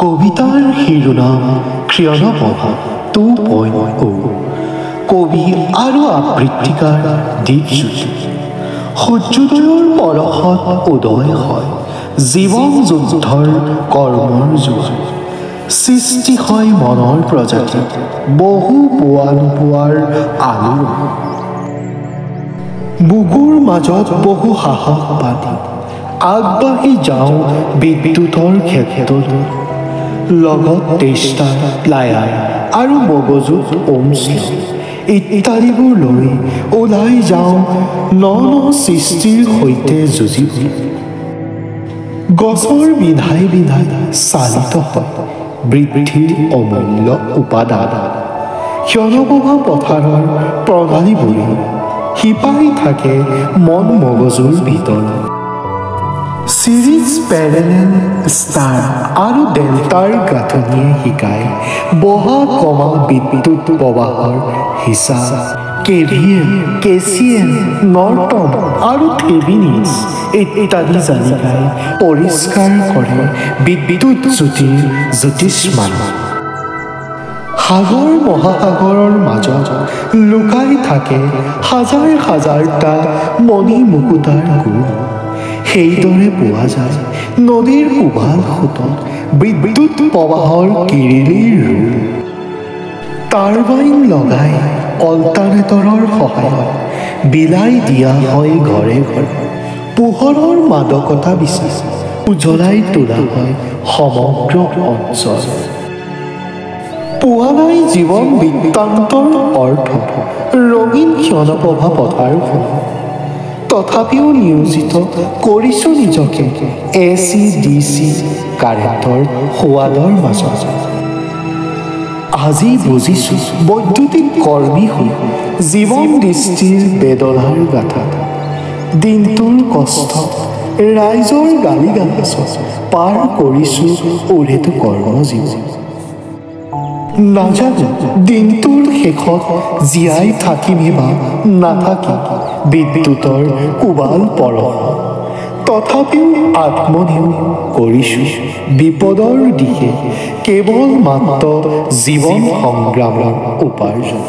কবিতাৰ শিৰোনাম ক্ষণপ্ৰভা 2.0 কবি আৰু আবৃত্তিকাৰ দীপজ্যোতি। সূৰ্যোদয়ৰ পলসত উদয় হয় জীৱন যুদ্ধৰ কৰ্মৰ জোৱাৰ। সৃষ্টি হয় মনৰ প্ৰজাতি বহু পোৱা নোপোৱাৰ আলোড়ন। বুকুৰ মাজত বহু সাহস পাতি আগবাঢ়ি যাওঁ বিদ্যুতৰ ক্ষেত্ৰত, লগত তেষ্টা প্লায়াৰ আৰু মগজুত ওমশ্ল ইত্যাদিবোৰ লৈ ওলাই যাওঁ ন ন সৃষ্টিৰ সৈতে যুঁজিব। গছৰ বিধাই বিধাই চালিত হয় বৃদ্ধিৰ অমূল্য উপাদান। ক্ষণপ্ৰভা পথাৰৰ প্ৰণালীবোৰে শিপাই থাকে মন মগজুৰ ভিতৰত। চিৰিজ পেৰেলেল ষ্টাৰ আৰু ডেল্টাৰ গাঁথনিয়ে শিকায় বহা কমা বিদ্যুৎ প্ৰবাহৰ হিচাপ। কেভিএল, কেচিএল, নৰ্টন আৰু থেভিনিনছ ইত্যাদি জালিকাই পৰিষ্কাৰ কৰে বিদ্যুৎ জ্যোতিৰ জ্যোতিষ্মান। সাগৰ মহাসাগৰৰ মাজত লুকাই থাকে হাজাৰ হাজাৰটা মণি মুকুতাৰ গুণ। সেইদৰে পোৱা যায় নদীৰ উভাল সোঁতত বিদ্যুৎ প্ৰবাহৰ কিৰিলিৰ ৰূপ। টাৰবাইন লগাই অল্টাৰনেটৰৰ সহায়ত বিলাই দিয়া হয় ঘৰে ঘৰে। পোহৰৰ মাদকতা বিচাৰি উজ্বলাই তোলা হয় সমগ্ৰ অঞ্চল। পোৱা নাই জীৱন বৃত্তান্তৰ অৰ্থ ৰঙীন ক্ষণপ্ৰভা পথাৰখনত। তথাপিও নিয়োজিত কৰিছোঁ নিজকে AC/DC কাৰেণ্টৰ সোৱাদৰ মাজত। আজি বুজিছোঁ বৈদ্যুতিক কৰ্মী হৈ জীৱন দৃষ্টিৰ বেদনাৰ গাথা। দিনটোৰ কষ্ট ৰাইজৰ গালি গালাচত পাৰ কৰিছোঁ ওৰেটো কৰ্মজীৱন। নাজানো দিনটোৰ শেষত জীয়াই থাকিমে বা নাথাকিম বিদ্যুতৰ কোবাল পৰশ। তথাপিও আত্মনিয়োগ কৰিছোঁ বিপদৰ দিশে কেৱল মাত্ৰ জীৱন সংগ্ৰামৰ উপাৰ্জন।